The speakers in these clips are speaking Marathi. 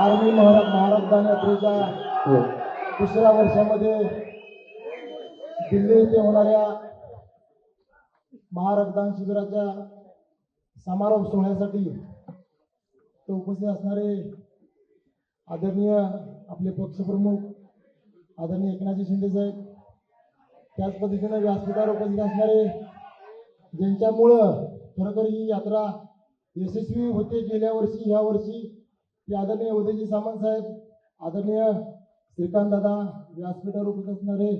आर्मी महारक्तदान यात्रेच्या दुसऱ्या वर्षामध्ये दिल्ली येथे होणाऱ्या महारक्तदान शिबिराच्या समारोप सोहळ्यासाठी उपस्थित असणारे आदरणीय आपले पक्षप्रमुख आदरणीय एकनाथजी शिंदे साहेब, त्याच पद्धतीने व्यासपीठावर उपस्थित असणारे ज्यांच्यामुळं खरोखर ही यात्रा यशस्वी होते गेल्या वर्षी ह्या वर्षी ते आदरणीय उदयजी सामंत साहेब, आदरणीय श्रीकांत दादा, व्यासपीठावर उपस्थित असणारे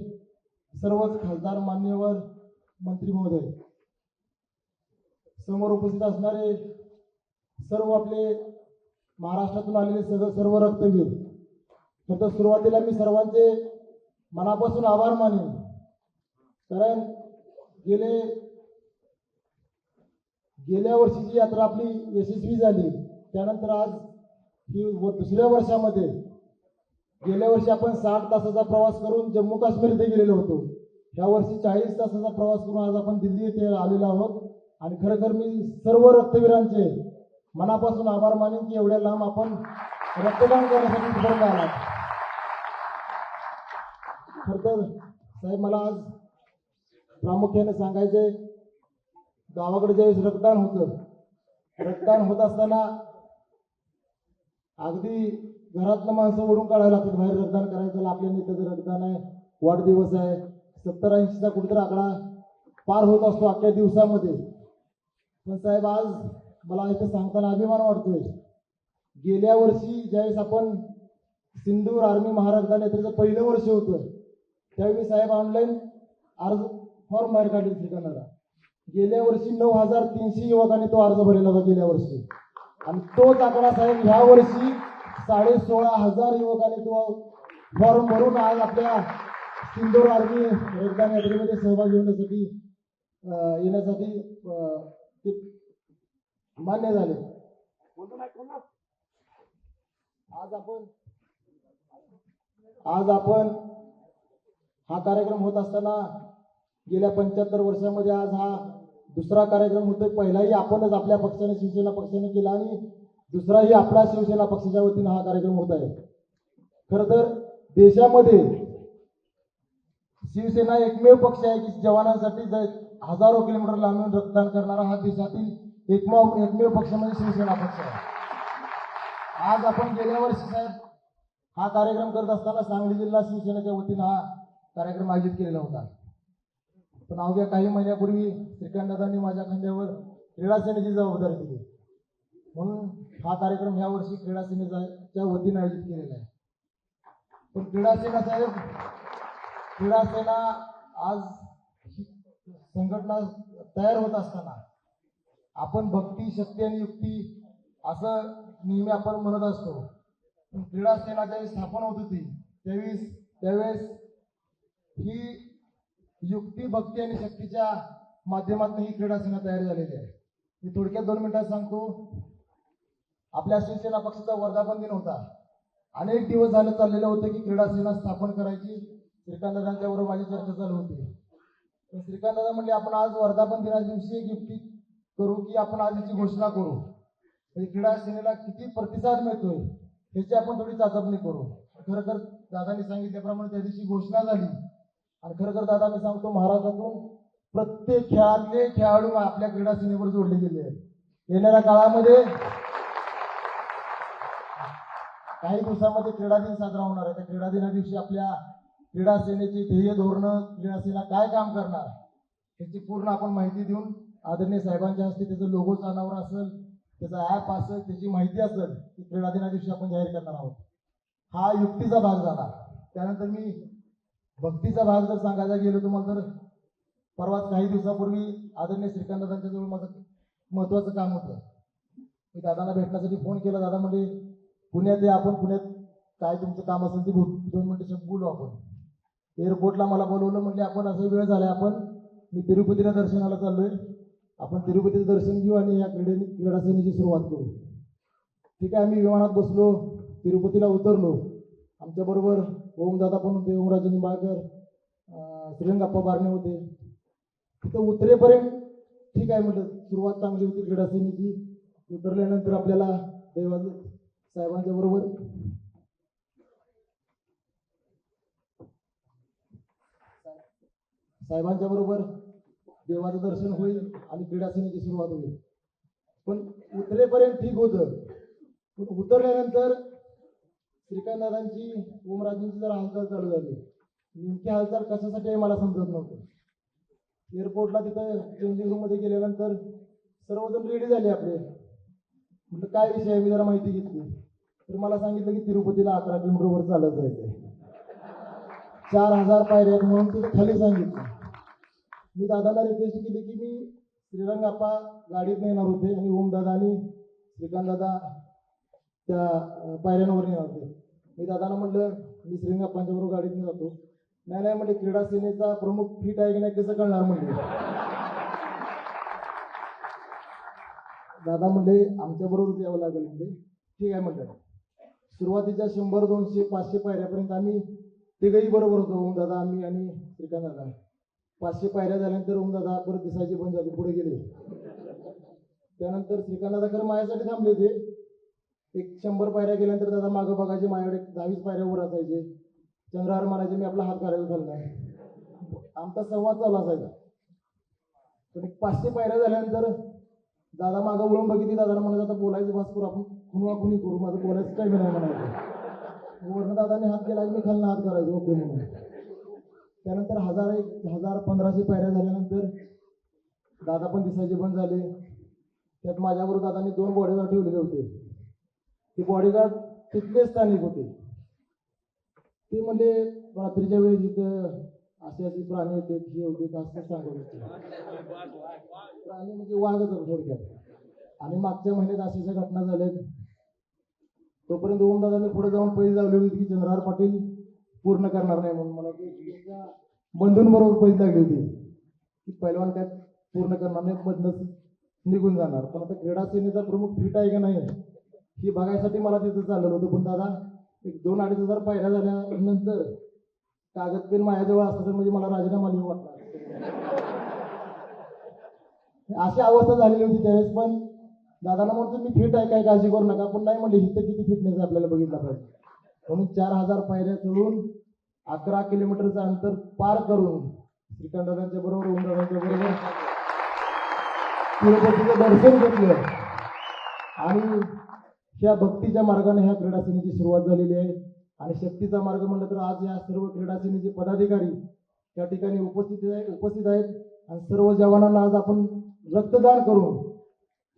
सर्वच खासदार, मान्यवर, मंत्री महोदय, समोर उपस्थित असणारे सर्व आपले महाराष्ट्रातून आलेले सर्व रक्तवीर. तर सुरुवातीला मी सर्वांचे मनापासून आभार मानेन, कारण गेल्या वर्षीची यात्रा आपली यशस्वी झाली. त्यानंतर आज ही दुसऱ्या वर्षामध्ये गेल्या वर्षी आपण 60 तासाचा प्रवास करून जम्मू काश्मीर येथे गेलेलो होतो. ह्या वर्षी 40 तासाचा प्रवास करून आज आपण दिल्ली येथे आलेलो आहोत. आणि खरोखर मी सर्व रक्तवीरांचे मनापासून आभार मानेन की एवढ्या लांब आपण रक्तदान करण्यासाठी तिकडे आलात. खरं साहेब, मला आज प्रामुख्याने सांगायचे, गावाकडे ज्यावेळेस रक्तदान होत असताना अगदी घरातनं माणसं ओढून काढायला लागतात बाहेर रक्तदान करायचं. आपल्या नेत्याचं रक्तदान आहे, वाढदिवस आहे, 70-80चा कुठेतरी आकडा पार होत असतो अख्ख्या दिवसामध्ये. पण साहेब, आज मला इथे सांगताना अभिमान वाटतोय, गेल्या वर्षी ज्यावेळेस आपण सिंदूर आर्मी महारक्तदान यात्रेचं पहिलं वर्ष होतं त्यावेळी साहेब ऑनलाईन अर्ज फॉर्म बाहेर काढले श्रीकांतला. गेल्या वर्षी 9300 युवकांनी तो अर्ज भरलेला होता गेल्या वर्षी. आणि तोच आकडा साहेब ह्या वर्षी 16,500 युवकांनी तो फॉर्म भरून आज आपल्या सिंदूर आर्मी रक्तदान यात्रेमध्ये सहभागी येण्यासाठी ते मान्य झाले. आज आपण हा कार्यक्रम होत असताना गेल्या 75 वर्षामध्ये आज हा दुसरा कार्यक्रम होतोय. पहिलाही आपणच आपल्या पक्षाने, शिवसेना पक्षाने केला आणि दुसराही आपला शिवसेना पक्षाच्या वतीने हा कार्यक्रम होत आहे. खरं तर देशामध्ये शिवसेना एकमेव पक्ष आहे की जवानांसाठी हजारो किलोमीटर लांबून रक्तदान करणारा हा देशातील एकमेव पक्ष म्हणजे शिवसेना पक्ष आहे. आज आपण गेल्या वर्षी साहेब हा कार्यक्रम करत असताना सांगली जिल्हा शिवसेनेच्या वतीने हा कार्यक्रम आयोजित केलेला होता. पण अवघ्या काही महिन्यापूर्वी श्रीकांतदादांनी माझ्या खांद्यावर क्रीडा सेनेची जबाबदारी दिली, म्हणून हा कार्यक्रम ह्या वर्षी क्रीडा सेनेच्या वतीने आयोजित केलेला आहे. पण क्रीडा सेना आज संघटना तयार होत असताना आपण भक्ती, शक्ती आणि युक्ती असं नेहमी आपण म्हणत असतो. पण क्रीडा सेना ज्यावेळेस स्थापन होत होती त्यावेळेस ही युक्ती, भक्ती आणि शक्तीच्या माध्यमातून ही क्रीडा सेना तयार झालेली आहे. मी थोडक्यात 2 मिनिटात सांगतो. आपल्या शिवसेना पक्षाचा वर्धापन दिन होता. अनेक दिवस झालं चाललेलं होतं की क्रीडा सेना स्थापन करायची. श्रीकांतदादांच्या बरोबर माझी चर्चा चालू होती. पण श्रीकांतदादा म्हणले आपण आज वर्धापन दिनाच्या दिवशी एक युक्ती करू की आपण आज याची घोषणा करू. म्हणजे क्रीडा सेनेला किती प्रतिसाद मिळतोय ह्याची आपण थोडी चाचपणी करू. खरं दादांनी सांगितल्याप्रमाणे त्या दिवशी घोषणा झाली. आणि खरं दादा, मी सांगतो, महाराष्ट्रातून प्रत्येक खेळातले खेळाडू आपल्या क्रीडा सेनेवर जोडले गेले आहेत. येणाऱ्या काळामध्ये काही दिवसामध्ये क्रीडा दिन साजरा होणार आहे. त्या क्रीडा दिना दिवशी आपल्या क्रीडा सेनेची ध्येय धोरणं, क्रीडा सेना काय काम करणार याची पूर्ण आपण माहिती देऊन आदरणीय साहेबांच्या हस्ते त्याचं लोगो अनावर असेल, त्याचा ॲप असेल, त्याची माहिती असेल ती क्रीडा दिना दिवशी आपण जाहीर करणार आहोत. हा युक्तीचा भाग झाला. त्यानंतर मी भक्तीचा भाग जर सांगायला गेलो तुम्हाला तर परवाच काही दिवसापूर्वी आदरणीय श्रीकांतदादांच्या जवळ माझं महत्वाचं काम होतं. मी दादांना भेटण्यासाठी फोन केला. दादा म्हणजे पुण्यात आहे, आपण पुण्यात काय तुमचं काम असेल ते 2 मिनिटं बोलू आपण. एअरपोर्टला मला बोलवलं, म्हणजे आपण असं वेळ झाला, मी तिरुपतीला दर्शनाला चाललोय, आपण तिरुपतीचं दर्शन घेऊ आणि या क्रीडा सेनेची सुरुवात करू. ठीक आहे. आम्ही विमानात बसलो, तिरुपतीला उतरलो. आमच्याबरोबर ओमदादा पण होते, ओमराजे निंबाळकर, श्रीरंगप्पा बारणे होते. तिथं उतरेपर्यंत ठीक आहे म्हटलं, सुरुवात चांगली होती क्रीडा सेनेची. उतरल्यानंतर आपल्याला साहेबांच्या बरोबर साहेबांच्या बरोबर देवाचं दर्शन होईल आणि क्रीडा सेनेची सुरुवात होईल. पण उतरेपर्यंत ठीक होतं, पण उतरल्यानंतर श्रीकांतदादांची ओमराजेंची जरा हालचाल चालू झाली. नेमकी हालचाल कशासाठी आहे मला समजत नव्हतं. एअरपोर्टला तिथं चेंजिंग रूम मध्ये गेल्यानंतर सर्वजण रेडी झाले आपले. म्हटलं काय विषय आहे, मी जरा माहिती घेतली तर मला सांगितलं की तिरुपतीला 11 किलोमीटर वर चालत जायचंय, 4000 पायऱ्या आहेत म्हणून तिथे खाली सांगितलं. मी दादाला रिक्वेस्ट केली की मी श्रीरंग आप्पा गाडीत येणार होते आणि ओमदादा आणि श्रीकांतदादा त्या पायऱ्यांवर येणार होते. मी दादाला म्हटलं मी श्रीरंग आप्पांच्या बरोबर गाडीत जातो. नाही म्हणजे क्रीडा सेनेचा प्रमुख फिट आहे की नाही कसं कळणार म्हणले. दादा म्हणले आमच्या बरोबर यावं लागेल. म्हणजे ठीक आहे म्हटलं. सुरुवातीच्या 100, 200, 500 पायऱ्यापर्यंत आम्ही तिघही बरोबर होतो, ओमदादा, आम्ही आणि श्रीकांतदादा. 500 पायऱ्या झाल्यानंतर ओमदादा परत दिसायची बंद झाली, पुढे गेले. त्यानंतर श्रीकांतदादा खरं माझ्यासाठी थांबले होते. एक 100 पायऱ्या गेल्यानंतर दादा मागं बघायचे, माझ्याकडे 10-20 पायऱ्या वर असायचे. चंद्रहार मारायचे, मी आपला हात करायला चाललाय. आमचा संवाद चालू असायचा. पण एक 500 पायऱ्या झाल्यानंतर दादा मागं वळून बघितली. दादाला म्हणायचं आता बोलायचं बस करू, आपण खुणी करू, माझं बोलायचं काही नाही म्हणायचं. वर्ण दादाने हात केला की मी खालनं हात करायचो ओके म्हणून. त्यानंतर 1000-1500 पायऱ्या झाल्यानंतर दादा पण दिसायचे बंद झाले. त्यात माझ्याबरोबर दादांनी 2 बॉडीगार्ड ठेवलेले होते. ते बॉडीगार्ड तिथले स्थानिक होते. ते म्हणजे रात्रीच्या वेळेस इथं असे प्राणी येते, हे होते असं सांगत होते. प्राणी म्हणजे वाघच थोडक्यात. आणि मागच्या महिन्यात अशा घटना झाल्यात. तोपर्यंत ओमदादांनी पुढे जाऊन पैसे लावले होते की चंद्रहार पाटील पूर्ण करणार नाही म्हणून. मला त्यांच्या बंधूंबरोबर पैसे लागले होते की पहिलवान काय पूर्ण करणार नाही, मधनच निघून जाणार. पण आता क्रीडा सेनेचा प्रमुख फिट आहे का नाही ही बघायसाठी मला तिथं चाललं होतं. पण दादा एक 2-2.5 हजार पायऱ्या झाल्यानंतर कागद पेन माझ्याजवळ असतं तर म्हणजे मला राजीनामा लिहू वाटला. अशी अवस्था झालेली होती त्यावेळेस. पण दादाला म्हणतो मी फिट आहे, काय काळजी करू नका. पण नाही म्हणले इथं किती फिटनेस आपल्याला बघितला पाहिजे. म्हणून 4000 पायऱ्या चढून 11 किलोमीटरचं अंतर पार करून श्रीकांतदादांच्या बरोबर, ओमदादांच्या बरोबर तिरुपतीचं दर्शन घेतलं. आणि ह्या भक्तीच्या मार्गाने ह्या क्रीडा सेनेची सुरुवात झालेली आहे. आणि शक्तीचा मार्ग म्हणलं तर आज या सर्व क्रीडा सेनेचे पदाधिकारी त्या ठिकाणी उपस्थित आहेत. आणि सर्व जवानांना आज आपण रक्तदान करून,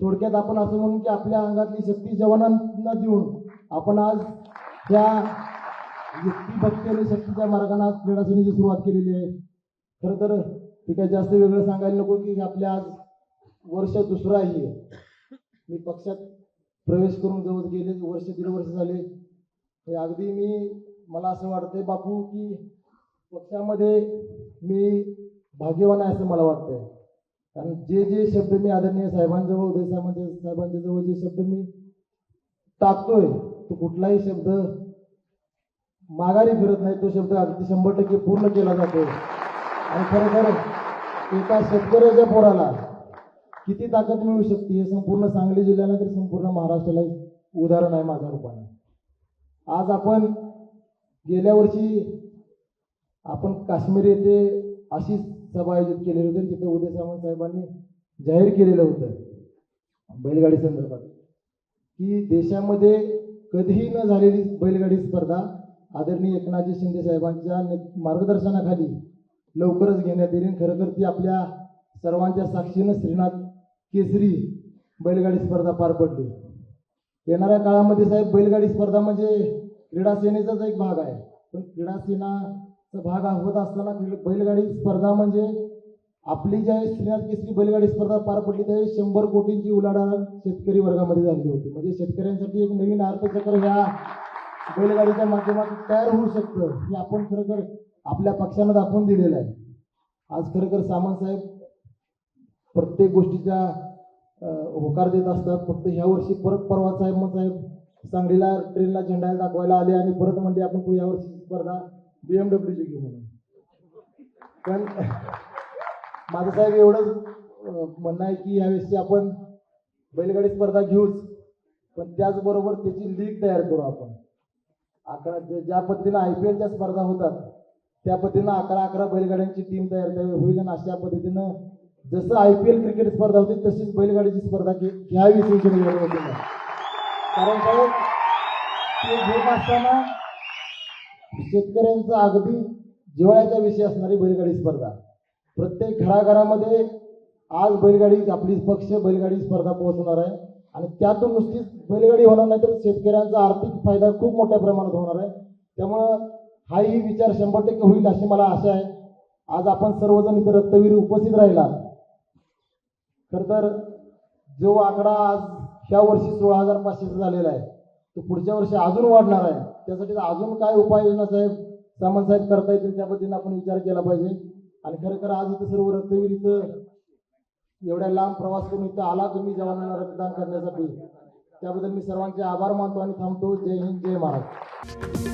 थोडक्यात आपण असं म्हणून की आपल्या अंगातली शक्ती जवानांना देऊन आपण आज त्या युक्ती भक्ती आणि शक्तीच्या मार्गाने आज क्रीडा सेनेची सुरुवात केलेली आहे. खरं तर ते काय जास्त वेगळं सांगायला नको की आपल्या आज वर्ष दुसरं आहे. मी पक्षात प्रवेश करून जवळ गेले 1-1.5 वर्ष झाले. अगदी मला असं वाटतंय बापू की पक्षामध्ये मी भाग्यवान आहे असं मला वाटतंय. कारण जे शब्द मी आदरणीय साहेबांजवळ, उदय साहेबांच्या जवळ जे शब्द मी टाकतोय तो कुठलाही शब्द माघारी फिरत नाही. तो शब्द अगदी 100% पूर्ण केला जातो. आणि खरोखर एका शेतकऱ्याच्या पोराला किती ताकद मिळू शकते हे संपूर्ण सांगली जिल्ह्याला तर संपूर्ण महाराष्ट्राला उदाहरण आहे माझ्या रूपाने. आज आपण गेल्या वर्षी आपण काश्मीर येथे अशी सभा आयोजित केलेली होती. तिथे उदय साहेबांनी जाहीर केलेलं होतं बैलगाडी संदर्भात की देशामध्ये कधीही न झालेली बैलगाडी स्पर्धा आदरणीय एकनाथजी शिंदे साहेबांच्या मार्गदर्शनाखाली लवकरच घेण्यात येईल. खरं तर ती आपल्या सर्वांच्या साक्षीनं श्रीनाथ केसरी बैलगाडी स्पर्धा पार पडली. येणाऱ्या काळामध्ये साहेब बैलगाडी स्पर्धा म्हणजे क्रीडा सेनेचाच एक भाग आहे. पण क्रीडा सेनाचा भाग होत असताना बैलगाडी स्पर्धा म्हणजे आपली ज्या श्रीनाथ केसरी बैलगाडी स्पर्धा पार पडली त्यावेळी 100 कोटींची उलाढाल शेतकरी वर्गामध्ये झालेली होती. म्हणजे शेतकऱ्यांसाठी एक नवीन अर्थचक्र ह्या बैलगाडीच्या माध्यमातून तयार होऊ शकतं हे आपण खरोखर आपल्या पक्षानं दाखवून दिलेलं आहे. आज खरोखर सामंत साहेब प्रत्येक गोष्टीचा होकार देत असतात. फक्त ह्या वर्षी परत परवा साहेब सांगलीला ट्रेनला झेंडा दाखवायला आले आणि परत म्हणजे आपण या वर्षी स्पर्धा BMWची घेऊ म्हणून. पण माझं साहेब एवढंच म्हणणं आहे की यावेळेस आपण बैलगाडी स्पर्धा घेऊच, पण त्याचबरोबर त्याची लीग तयार करू आपण. ज्या पद्धतीनं IPLच्या स्पर्धा होतात त्या पद्धतीनं 11 बैलगाड्यांची टीम तयार होईल आणि अशा पद्धतीनं जसं IPL क्रिकेट स्पर्धा होती तशीच बैलगाडीची स्पर्धा घ्यावी शिवसेनेकडे होती. कारण साहेब ते घेत असताना शेतकऱ्यांचा अगदी जिव्हाळ्याचा विषय असणारी बैलगाडी स्पर्धा. प्रत्येक घराघरामध्ये आज बैलगाडी आपली पक्ष बैलगाडी स्पर्धा पोहोचणार आहे आणि त्यातून नुसतीच बैलगाडी होणार नाही तर शेतकऱ्यांचा आर्थिक फायदा खूप मोठ्या प्रमाणात होणार आहे. त्यामुळं हाही विचार 100% होईल अशी मला आशा आहे. आज आपण सर्वजण इथे रक्तवीर उपस्थित राहिला. खर तर जो आकडा आज ह्या वर्षी 16,500 झालेला आहे तो पुढच्या वर्षी अजून वाढणार आहे. त्यासाठी अजून काय उपाययोजना साहेब सामंत साहेब करता येतील त्या पद्धतीने आपण विचार केला पाहिजे. आणि खरं आज इथं सर्व रक्तवीर इथं एवढ्या लांब प्रवास करून इथं आला तुम्ही जवानांना रक्तदान करण्यासाठी, त्याबद्दल मी सर्वांचे आभार मानतो आणि थांबतो. जय हिंद, जय महाराष्ट्र.